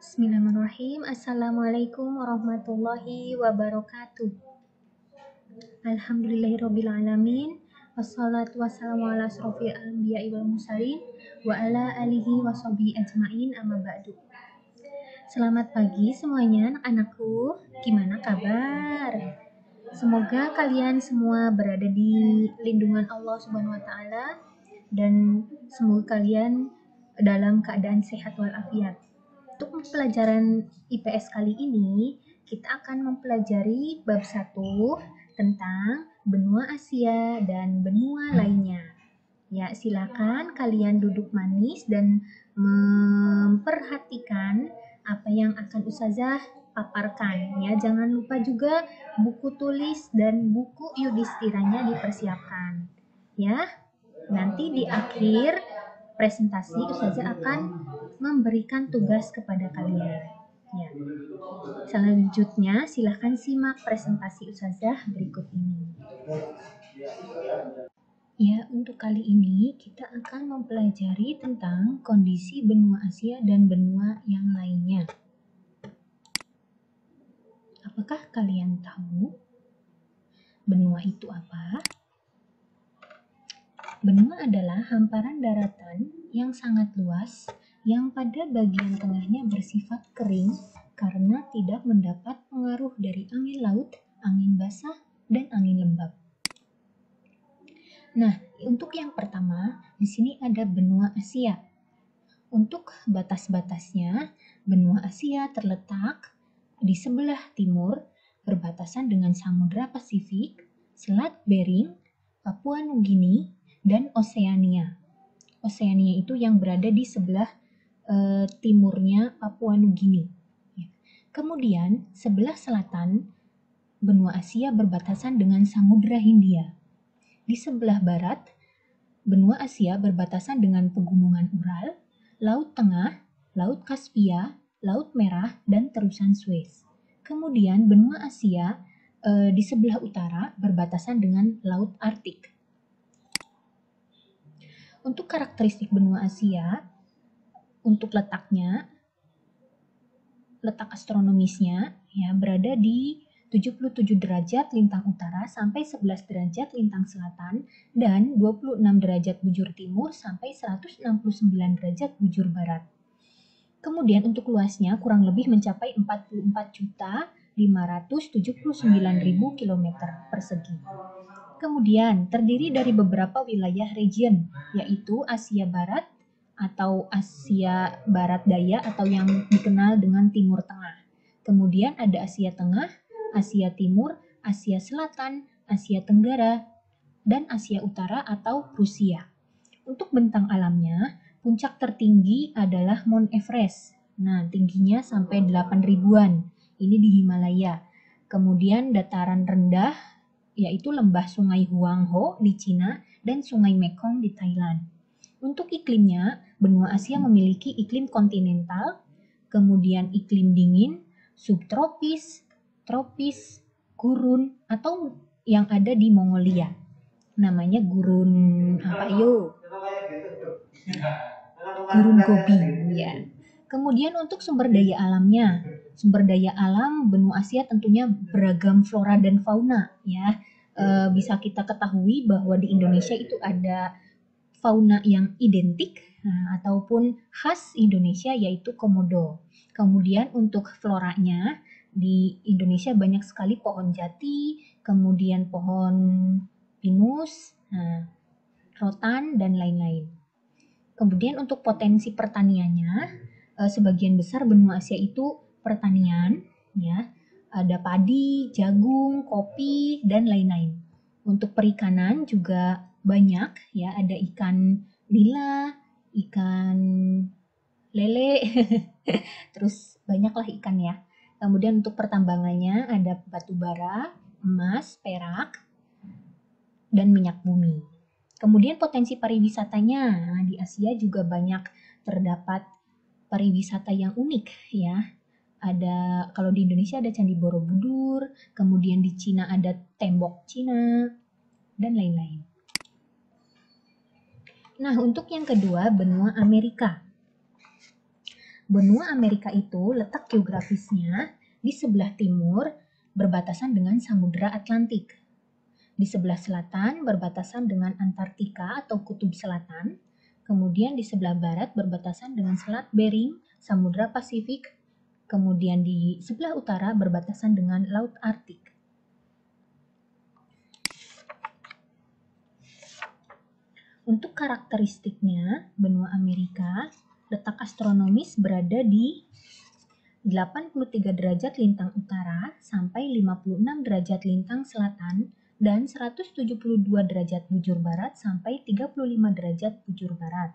Bismillahirrahmanirrahim. Assalamualaikum warahmatullahi wabarakatuh. Alhamdulillahirrabbilalamin. Wassalatu wassalamu ala asrofil anbiya'i wal mursalin wa ala alihi wa sahbihi ajma'in amma ba'du. Selamat pagi semuanya anak-anakku. Gimana kabar? Semoga kalian semua berada di lindungan Allah Subhanahu wa taala dan semoga kalian dalam keadaan sehat walafiat. Untuk pelajaran IPS kali ini, kita akan mempelajari bab 1 tentang benua Asia dan benua lainnya. Ya, silakan kalian duduk manis dan memperhatikan apa yang akan Ustazah paparkan. Ya, jangan lupa juga buku tulis dan buku yudhistiranya dipersiapkan. Ya, nanti di akhir presentasi Ustazah akan memberikan tugas kepada kalian. Ya. Selanjutnya silahkan simak presentasi Ustazah berikut ini. Ya, untuk kali ini kita akan mempelajari tentang kondisi benua Asia dan benua yang lainnya. Apakah kalian tahu benua itu apa? Benua adalah hamparan daratan yang sangat luas yang pada bagian tengahnya bersifat kering karena tidak mendapat pengaruh dari angin laut, angin basah, dan angin lembab. Nah, untuk yang pertama, di sini ada benua Asia. Untuk batas-batasnya, benua Asia terletak di sebelah timur berbatasan dengan Samudra Pasifik, Selat Bering, Papua Nugini, dan Oseania. Oseania itu yang berada di sebelah timurnya Papua Nugini. Kemudian sebelah selatan benua Asia berbatasan dengan Samudra Hindia. Di sebelah barat benua Asia berbatasan dengan Pegunungan Ural, Laut Tengah, Laut Kaspia, Laut Merah, dan terusan Suez. Kemudian benua Asia di sebelah utara berbatasan dengan Laut Arktik. Untuk karakteristik benua Asia, untuk letak astronomisnya ya berada di 77 derajat lintang utara sampai 11 derajat lintang selatan dan 26 derajat bujur timur sampai 169 derajat bujur barat. Kemudian untuk luasnya kurang lebih mencapai 44.579.000 km persegi. Kemudian terdiri dari beberapa wilayah region, yaitu Asia Barat atau Asia Barat Daya atau yang dikenal dengan Timur Tengah. Kemudian ada Asia Tengah, Asia Timur, Asia Selatan, Asia Tenggara, dan Asia Utara atau Rusia. Untuk bentang alamnya, puncak tertinggi adalah Mount Everest. Nah, tingginya sampai 8.000-an. Ini di Himalaya. Kemudian dataran rendah yaitu lembah Sungai Huangho di Cina dan Sungai Mekong di Thailand. Untuk iklimnya, benua Asia memiliki iklim kontinental, kemudian iklim dingin, subtropis, tropis, gurun, atau yang ada di Mongolia. Namanya gurun apa yuk? Gurun Gobi, ya. Kemudian untuk sumber daya alamnya, sumber daya alam benua Asia tentunya beragam flora dan fauna, ya. Bisa kita ketahui bahwa di Indonesia itu ada fauna yang identik ataupun khas Indonesia yaitu komodo. Kemudian untuk floranya di Indonesia banyak sekali pohon jati, kemudian pohon pinus, rotan, dan lain-lain. Kemudian untuk potensi pertaniannya, sebagian besar benua Asia itu pertanian, ya, ada padi, jagung, kopi, dan lain-lain. Untuk perikanan juga banyak, ya, ada ikan nila, ikan lele, terus banyaklah ikan ya. Kemudian untuk pertambangannya ada batu bara, emas, perak, dan minyak bumi. Kemudian potensi pariwisatanya, di Asia juga banyak terdapat pariwisata yang unik ya. Ada kalau di Indonesia ada Candi Borobudur, kemudian di Cina ada tembok Cina dan lain-lain. Nah, untuk yang kedua benua Amerika. benua Amerika itu letak geografisnya di sebelah timur berbatasan dengan Samudra Atlantik. Di sebelah selatan berbatasan dengan Antartika atau Kutub Selatan. Kemudian di sebelah barat berbatasan dengan Selat Bering, Samudra Pasifik. Kemudian di sebelah utara berbatasan dengan Laut Arktik. Untuk karakteristiknya, benua Amerika letak astronomis berada di 83 derajat lintang utara sampai 56 derajat lintang selatan dan 172 derajat bujur barat sampai 35 derajat bujur barat.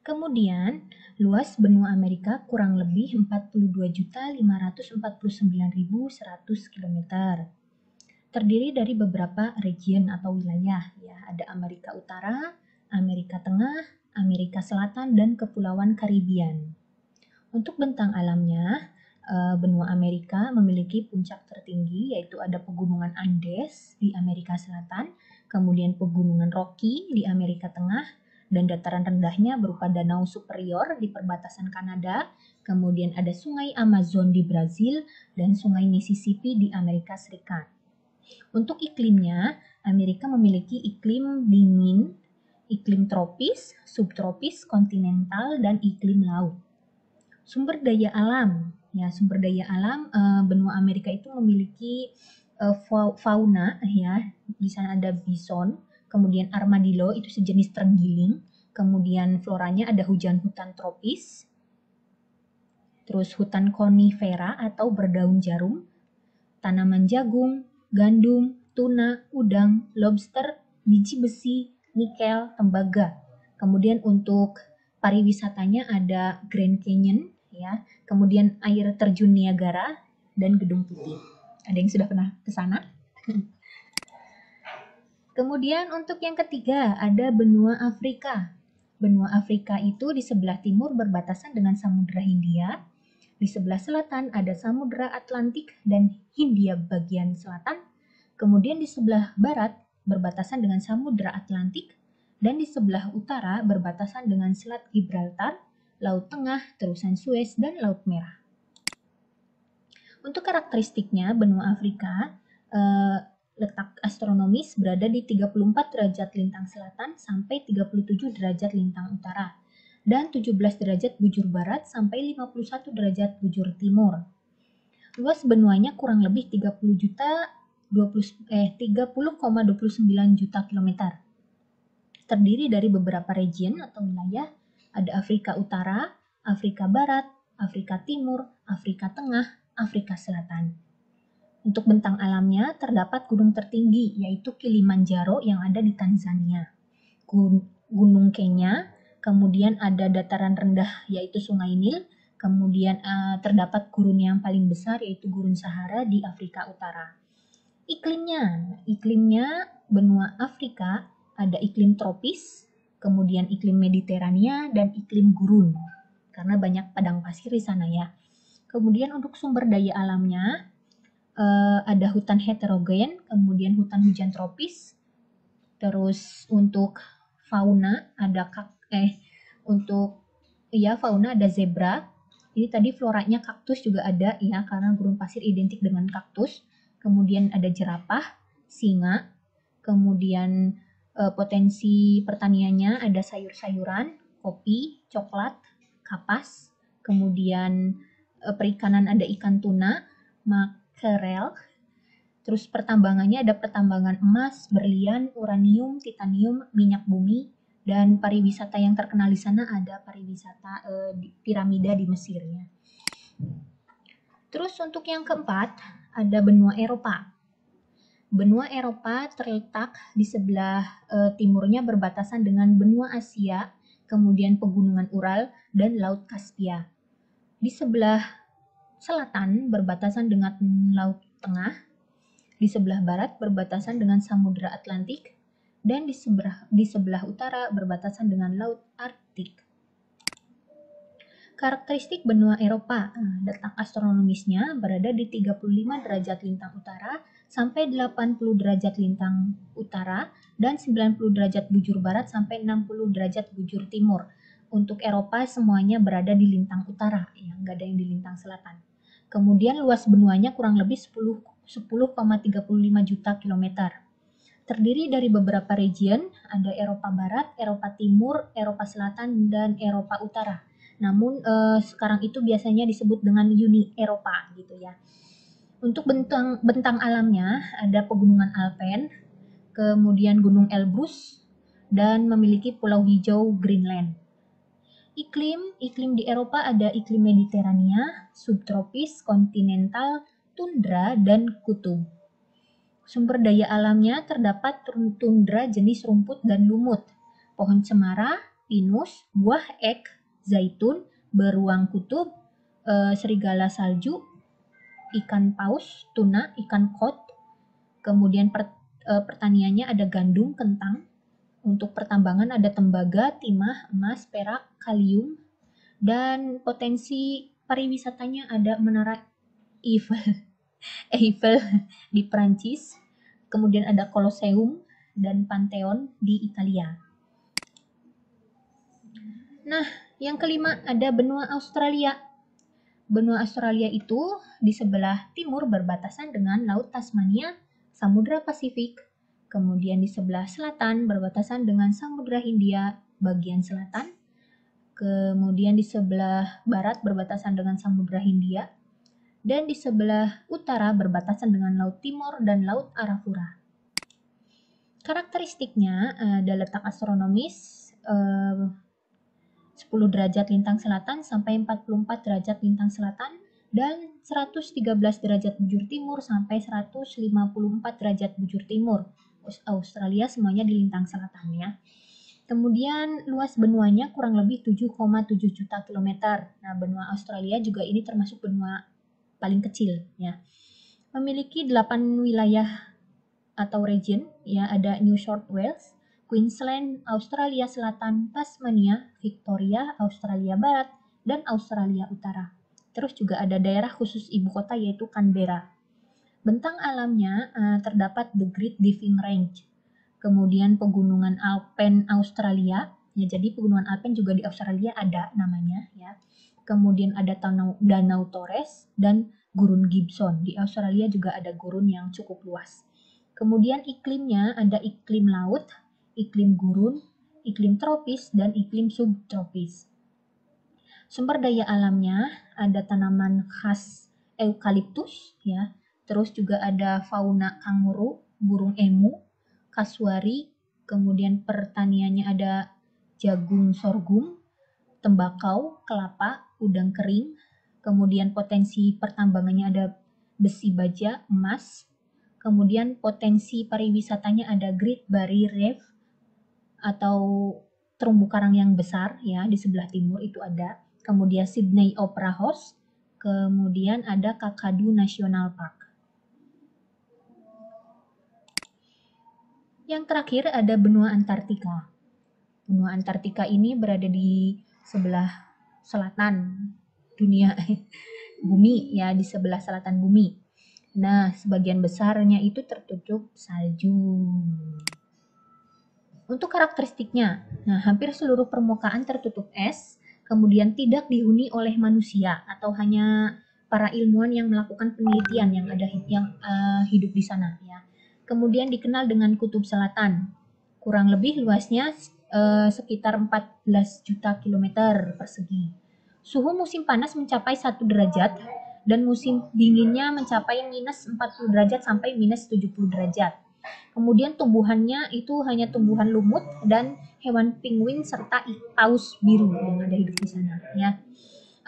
Kemudian, luas benua Amerika kurang lebih 42.549.100 km. Terdiri dari beberapa region atau wilayah, ya. Ada Amerika Utara, Amerika Tengah, Amerika Selatan, dan Kepulauan Karibian. Untuk bentang alamnya, benua Amerika memiliki puncak tertinggi, yaitu ada pegunungan Andes di Amerika Selatan, kemudian pegunungan Rocky di Amerika Tengah, dan dataran rendahnya berupa Danau Superior di perbatasan Kanada, kemudian ada Sungai Amazon di Brazil, dan Sungai Mississippi di Amerika Serikat. Untuk iklimnya, Amerika memiliki iklim dingin, iklim tropis, subtropis, kontinental, dan iklim laut. Sumber daya alam, ya sumber daya alam benua Amerika itu memiliki fauna, ya di sana ada bison, kemudian armadillo itu sejenis terenggiling, kemudian floranya ada hujan hutan tropis, terus hutan konifera atau berdaun jarum, tanaman jagung, gandum, tuna, udang, lobster, biji besi, nikel, tembaga. Kemudian untuk pariwisatanya ada Grand Canyon, ya, kemudian air terjun Niagara dan Gedung Putih. Ada yang sudah pernah ke sana? Kemudian untuk yang ketiga ada benua Afrika. Benua Afrika itu di sebelah timur berbatasan dengan Samudra Hindia. Di sebelah selatan ada Samudra Atlantik dan Hindia bagian selatan. Kemudian di sebelah barat berbatasan dengan Samudra Atlantik. Dan di sebelah utara berbatasan dengan Selat Gibraltar, Laut Tengah, Terusan Suez, dan Laut Merah. Untuk karakteristiknya, benua Afrika letak astronomis berada di 34 derajat lintang selatan sampai 37 derajat lintang utara. Dan 17 derajat bujur barat sampai 51 derajat bujur timur. Luas benuanya kurang lebih 30,29 juta kilometer. Terdiri dari beberapa region atau wilayah, ada Afrika Utara, Afrika Barat, Afrika Timur, Afrika Tengah, Afrika Selatan. Untuk bentang alamnya terdapat gunung tertinggi yaitu Kilimanjaro yang ada di Tanzania, Gunung Kenya, kemudian ada dataran rendah yaitu Sungai Nil, kemudian terdapat gurun yang paling besar yaitu Gurun Sahara di Afrika Utara. Iklimnya benua Afrika ada iklim tropis, kemudian iklim Mediterania dan iklim gurun karena banyak padang pasir di sana, ya. Kemudian untuk sumber daya alamnya ada hutan heterogen, kemudian hutan hujan tropis. Terus untuk fauna ada fauna ada zebra. Ini tadi floranya kaktus juga ada, ya, karena gurun pasir identik dengan kaktus. Kemudian ada jerapah, singa. Kemudian potensi pertaniannya ada sayur-sayuran, kopi, coklat, kapas. Kemudian perikanan ada ikan tuna, makrel. Terus pertambangannya ada pertambangan emas, berlian, uranium, titanium, minyak bumi, dan pariwisata yang terkenal di sana ada pariwisata piramida di Mesir, ya. Terus untuk yang keempat ada benua Eropa. Benua Eropa terletak di sebelah timurnya berbatasan dengan benua Asia, kemudian pegunungan Ural dan Laut Kaspia. Di sebelah selatan berbatasan dengan Laut Tengah. Di sebelah barat berbatasan dengan Samudra Atlantik, dan di sebelah utara berbatasan dengan Laut Arktik. Karakteristik benua Eropa, letak astronomisnya berada di 35 derajat lintang utara sampai 80 derajat lintang utara dan 90 derajat bujur barat sampai 60 derajat bujur timur. Untuk Eropa semuanya berada di lintang utara, ya, nggak ada yang di lintang selatan. Kemudian luas benuanya kurang lebih 10,35 juta kilometer. Terdiri dari beberapa region, ada Eropa Barat, Eropa Timur, Eropa Selatan, dan Eropa Utara. Namun sekarang itu biasanya disebut dengan Uni Eropa gitu ya. Untuk bentang alamnya ada pegunungan Alpen, kemudian Gunung Elbrus, dan memiliki pulau hijau Greenland. Iklim di Eropa ada iklim Mediterania, subtropis, kontinental, tundra, dan kutub. Sumber daya alamnya terdapat tundra jenis rumput dan lumut, pohon cemara, pinus, buah ek, zaitun, beruang kutub, serigala salju, ikan paus, tuna, ikan kod. Kemudian pertaniannya ada gandum, kentang. Untuk pertambangan ada tembaga, timah, emas, perak, kalium, dan potensi pariwisatanya ada Menara Eiffel di Prancis, kemudian ada Colosseum dan Pantheon di Italia. Nah, yang kelima ada benua Australia. Benua Australia itu di sebelah timur berbatasan dengan Laut Tasmania, Samudra Pasifik. Kemudian di sebelah selatan berbatasan dengan Samudra Hindia bagian selatan. Kemudian di sebelah barat berbatasan dengan Samudra Hindia. Dan di sebelah utara berbatasan dengan Laut Timor dan Laut Arafura. Karakteristiknya ada letak astronomis 10 derajat lintang selatan sampai 44 derajat lintang selatan dan 113 derajat bujur timur sampai 154 derajat bujur timur. Australia semuanya di lintang selatan ya. Kemudian luas benuanya kurang lebih 7,7 juta kilometer. Nah, benua Australia juga ini termasuk benua paling kecil ya. Memiliki 8 wilayah atau region ya, ada New South Wales, Queensland, Australia Selatan, Tasmania, Victoria, Australia Barat, dan Australia Utara. Terus juga ada daerah khusus ibu kota yaitu Canberra. Bentang alamnya terdapat The Great Diving Range, kemudian pegunungan Alpen Australia, ya jadi pegunungan Alpen juga di Australia ada namanya ya. Kemudian ada Danau Torres dan Gurun Gibson. Di Australia juga ada gurun yang cukup luas. Kemudian iklimnya ada iklim laut, iklim gurun, iklim tropis, dan iklim subtropis. Sumber daya alamnya ada tanaman khas eukaliptus ya. Terus juga ada fauna kanguru, burung emu, kasuari, kemudian pertaniannya ada jagung sorghum, tembakau, kelapa, udang kering, kemudian potensi pertambangannya ada besi baja, emas, kemudian potensi pariwisatanya ada Great Barrier Reef atau terumbu karang yang besar ya di sebelah timur itu ada, kemudian Sydney Opera House, kemudian ada Kakadu National Park. Yang terakhir ada benua Antartika. Benua Antartika ini berada di sebelah selatan dunia bumi ya, di sebelah selatan bumi. Nah, sebagian besarnya itu tertutup salju. Untuk karakteristiknya, nah hampir seluruh permukaan tertutup es, kemudian tidak dihuni oleh manusia atau hanya para ilmuwan yang melakukan penelitian yang hidup di sana ya. Kemudian dikenal dengan kutub selatan, kurang lebih luasnya sekitar 14 juta kilometer persegi. Suhu musim panas mencapai 1 derajat dan musim dinginnya mencapai minus 40 derajat sampai minus 70 derajat. Kemudian tumbuhannya itu hanya tumbuhan lumut dan hewan penguin serta paus biru yang ada hidup di sana ya.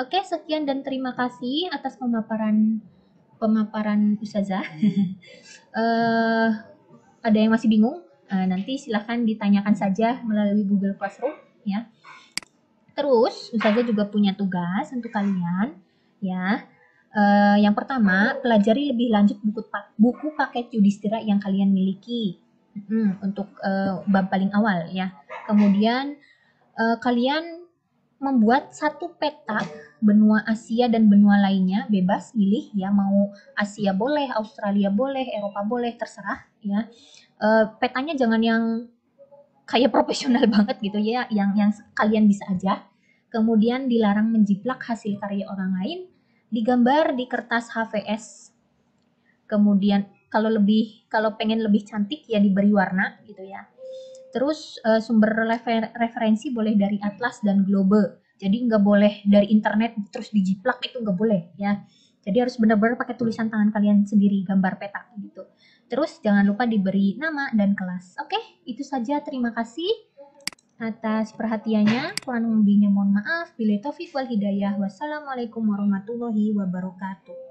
Oke, sekian dan terima kasih atas pemaparan Ustazah. Ada yang masih bingung? Nanti silahkan ditanyakan saja melalui Google Classroom ya. Terus Ustazah juga punya tugas untuk kalian ya. Yang pertama, pelajari lebih lanjut buku paket Yudhistira yang kalian miliki untuk bab paling awal ya. Kemudian kalian membuat satu peta benua Asia dan benua lainnya, bebas pilih ya, mau Asia boleh, Australia boleh, Eropa boleh, terserah ya. Petanya jangan yang kayak profesional banget gitu ya, yang kalian bisa aja. Kemudian dilarang menjiplak hasil karya orang lain, digambar di kertas HVS. Kemudian kalau pengen lebih cantik ya diberi warna gitu ya. Terus sumber referensi boleh dari atlas dan globe. Jadi nggak boleh dari internet terus dijiplak, itu nggak boleh ya. Jadi harus benar-benar pakai tulisan tangan kalian sendiri, gambar peta gitu. Terus jangan lupa diberi nama dan kelas. Oke, itu saja. Terima kasih atas perhatiannya. Kurang lebihnya mohon maaf. Billahi taufiq wal hidayah. Wassalamualaikum warahmatullahi wabarakatuh.